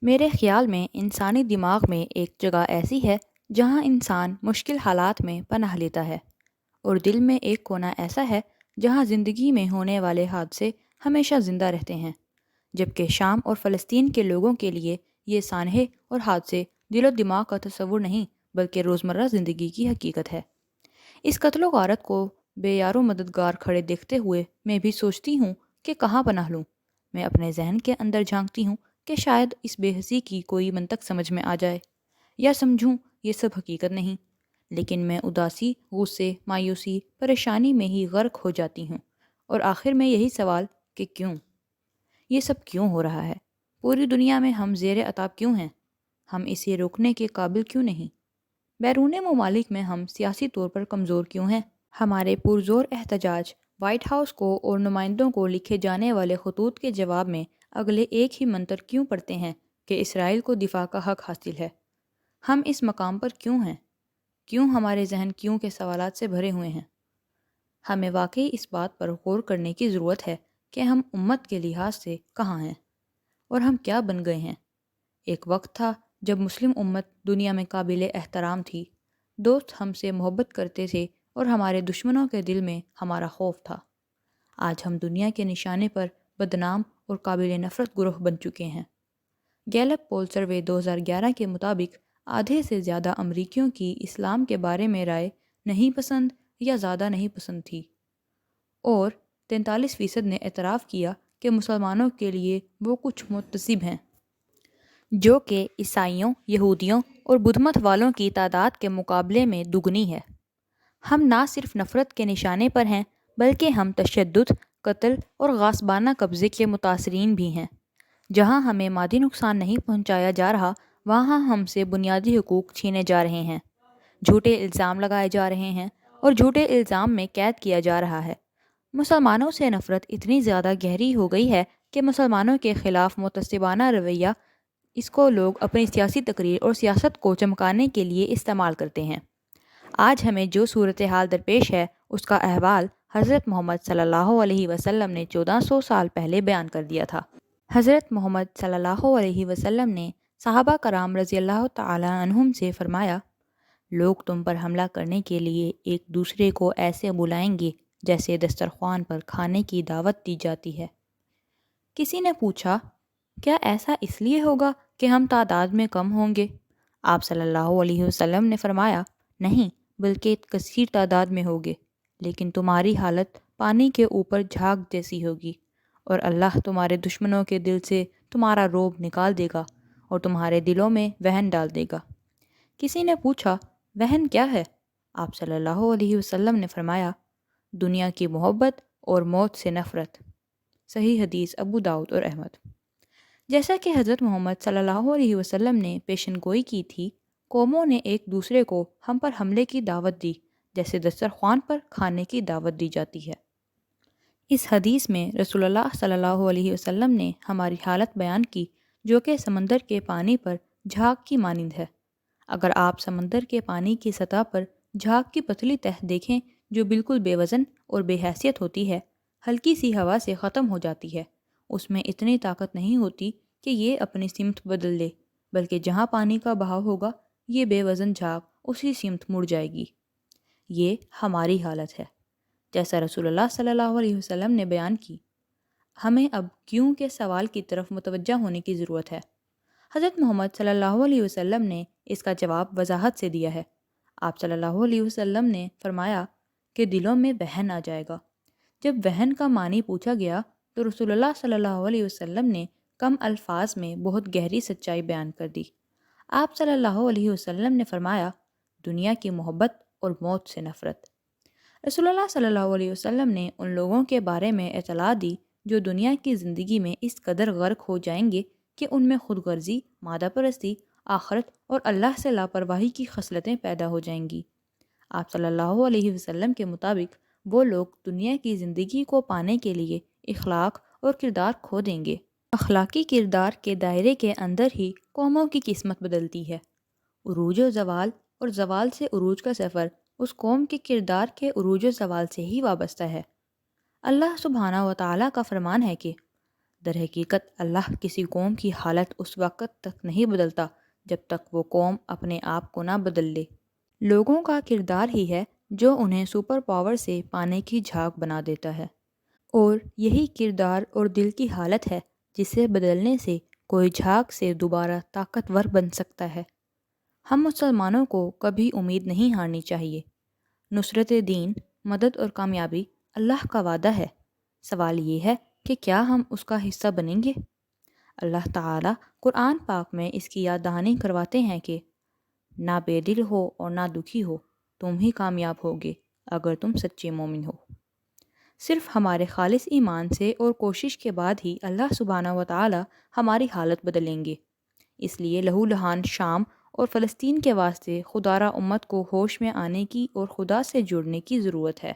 میرے خیال میں انسانی دماغ میں ایک جگہ ایسی ہے جہاں انسان مشکل حالات میں پناہ لیتا ہے، اور دل میں ایک کونا ایسا ہے جہاں زندگی میں ہونے والے حادثے ہمیشہ زندہ رہتے ہیں، جبکہ شام اور فلسطین کے لوگوں کے لیے یہ سانحے اور حادثے دل و دماغ کا تصور نہیں بلکہ روزمرہ زندگی کی حقیقت ہے۔ اس قتل و غارت کو بے یار و مددگار کھڑے دیکھتے ہوئے میں بھی سوچتی ہوں کہ کہاں پناہ لوں۔ میں اپنے ذہن کے اندر جھانکتی ہوں کہ شاید اس بے حسی کی کوئی منطق سمجھ میں آ جائے، یا سمجھوں یہ سب حقیقت نہیں، لیکن میں اداسی، غصے، مایوسی، پریشانی میں ہی غرق ہو جاتی ہوں، اور آخر میں یہی سوال کہ کیوں؟ یہ سب کیوں ہو رہا ہے؟ پوری دنیا میں ہم زیر عطاب کیوں ہیں؟ ہم اسے روکنے کے قابل کیوں نہیں؟ بیرون ممالک میں ہم سیاسی طور پر کمزور کیوں ہیں؟ ہمارے پرزور احتجاج وائٹ ہاؤس کو اور نمائندوں کو لکھے جانے والے خطوط کے جواب میں اگلے ایک ہی منتر کیوں پڑھتے ہیں کہ اسرائیل کو دفاع کا حق حاصل ہے؟ ہم اس مقام پر کیوں ہیں؟ کیوں ہمارے ذہن کیوں کے سوالات سے بھرے ہوئے ہیں؟ ہمیں واقعی اس بات پر غور کرنے کی ضرورت ہے کہ ہم امت کے لحاظ سے کہاں ہیں اور ہم کیا بن گئے ہیں۔ ایک وقت تھا جب مسلم امت دنیا میں قابل احترام تھی، دوست ہم سے محبت کرتے تھے اور ہمارے دشمنوں کے دل میں ہمارا خوف تھا۔ آج ہم دنیا کے نشانے پر بدنام اور قابل نفرت گروہ بن چکے ہیں۔ گیلپ پول سروے 2011 کے مطابق آدھے سے زیادہ امریکیوں کی اسلام کے بارے میں رائے نہیں پسند یا زیادہ نہیں پسند تھی، اور 43% نے اعتراف کیا کہ مسلمانوں کے لیے وہ کچھ متعصب ہیں، جو کہ عیسائیوں، یہودیوں اور بدھ مت والوں کی تعداد کے مقابلے میں دگنی ہے۔ ہم نہ صرف نفرت کے نشانے پر ہیں بلکہ ہم تشدد، قتل اور غاصبانہ قبضے کے متاثرین بھی ہیں۔ جہاں ہمیں مادی نقصان نہیں پہنچایا جا رہا، وہاں ہم سے بنیادی حقوق چھینے جا رہے ہیں، جھوٹے الزام لگائے جا رہے ہیں اور جھوٹے الزام میں قید کیا جا رہا ہے۔ مسلمانوں سے نفرت اتنی زیادہ گہری ہو گئی ہے کہ مسلمانوں کے خلاف متعصبانہ رویہ اس کو لوگ اپنی سیاسی تقریر اور سیاست کو چمکانے کے لیے استعمال کرتے ہیں۔ آج ہمیں جو صورتحال درپیش ہے اس کا احوال حضرت محمد صلی اللہ علیہ وسلم نے 1400 سال پہلے بیان کر دیا تھا۔ حضرت محمد صلی اللہ علیہ وسلم نے صحابہ کرام رضی اللہ تعالی عنہم سے فرمایا، لوگ تم پر حملہ کرنے کے لیے ایک دوسرے کو ایسے بلائیں گے جیسے دسترخوان پر کھانے کی دعوت دی جاتی ہے۔ کسی نے پوچھا، کیا ایسا اس لیے ہوگا کہ ہم تعداد میں کم ہوں گے؟ آپ صلی اللہ علیہ وسلم نے فرمایا، نہیں، بلکہ کثیر تعداد میں ہوگے، لیکن تمہاری حالت پانی کے اوپر جھاگ جیسی ہوگی، اور اللہ تمہارے دشمنوں کے دل سے تمہارا رعب نکال دے گا اور تمہارے دلوں میں وہن ڈال دے گا۔ کسی نے پوچھا، وہن کیا ہے؟ آپ صلی اللہ علیہ وسلم نے فرمایا، دنیا کی محبت اور موت سے نفرت۔ صحیح حدیث ابو داؤد اور احمد۔ جیسا کہ حضرت محمد صلی اللہ علیہ وسلم نے پیشن گوئی کی تھی، قوموں نے ایک دوسرے کو ہم پر حملے کی دعوت دی جیسے دسترخوان پر کھانے کی دعوت دی جاتی ہے۔ اس حدیث میں رسول اللہ صلی اللہ علیہ وسلم نے ہماری حالت بیان کی جو کہ سمندر کے پانی پر جھاگ کی مانند ہے۔ اگر آپ سمندر کے پانی کی سطح پر جھاگ کی پتلی تہ دیکھیں جو بالکل بے وزن اور بے حیثیت ہوتی ہے، ہلکی سی ہوا سے ختم ہو جاتی ہے، اس میں اتنی طاقت نہیں ہوتی کہ یہ اپنی سمت بدل لے، بلکہ جہاں پانی کا بہاؤ ہوگا یہ بے وزن جھاگ اسی سمت مڑ جائے گی۔ یہ ہماری حالت ہے، جیسا رسول اللہ صلی اللہ علیہ وسلم نے بیان کی۔ ہمیں اب کیوں کے سوال کی طرف متوجہ ہونے کی ضرورت ہے۔ حضرت محمد صلی اللہ علیہ وسلم نے اس کا جواب وضاحت سے دیا ہے۔ آپ صلی اللہ علیہ وسلم نے فرمایا کہ دلوں میں وہن آ جائے گا۔ جب وہن کا معنی پوچھا گیا تو رسول اللہ صلی اللہ علیہ وسلم نے کم الفاظ میں بہت گہری سچائی بیان کر دی۔ آپ صلی اللہ علیہ وسلم نے فرمایا، دنیا کی محبت اور موت سے نفرت۔ رسول اللہ صلی اللہ علیہ وسلم نے ان لوگوں کے بارے میں اطلاع دی جو دنیا کی زندگی میں اس قدر غرق ہو جائیں گے کہ ان میں خود غرضی، مادہ پرستی، آخرت اور اللہ سے لاپرواہی کی خصلتیں پیدا ہو جائیں گی۔ آپ صلی اللہ علیہ وسلم کے مطابق وہ لوگ دنیا کی زندگی کو پانے کے لیے اخلاق اور کردار کھو دیں گے۔ اخلاقی کردار کے دائرے کے اندر ہی قوموں کی قسمت بدلتی ہے۔ عروج و زوال اور زوال سے عروج کا سفر اس قوم کے کردار کے عروج و زوال سے ہی وابستہ ہے۔ اللہ سبحانہ و تعالیٰ کا فرمان ہے کہ در حقیقت اللہ کسی قوم کی حالت اس وقت تک نہیں بدلتا جب تک وہ قوم اپنے آپ کو نہ بدل لے۔ لوگوں کا کردار ہی ہے جو انہیں سپر پاور سے پانے کی جھاگ بنا دیتا ہے، اور یہی کردار اور دل کی حالت ہے جسے بدلنے سے کوئی جھاگ سے دوبارہ طاقتور بن سکتا ہے۔ ہم مسلمانوں کو کبھی امید نہیں ہارنی چاہیے۔ نصرت دین، مدد اور کامیابی اللہ کا وعدہ ہے۔ سوال یہ ہے کہ کیا ہم اس کا حصہ بنیں گے؟ اللہ تعالیٰ قرآن پاک میں اس کی یاد دہانی کرواتے ہیں کہ نہ بے دل ہو اور نہ دکھی ہو، تم ہی کامیاب ہوگے اگر تم سچے مومن ہو۔ صرف ہمارے خالص ایمان سے اور کوشش کے بعد ہی اللہ سبحانہ و تعالیٰ ہماری حالت بدلیں گے۔ اس لیے لہو لہان شام اور فلسطین کے واسطے خدارہ امت کو ہوش میں آنے کی اور خدا سے جڑنے کی ضرورت ہے۔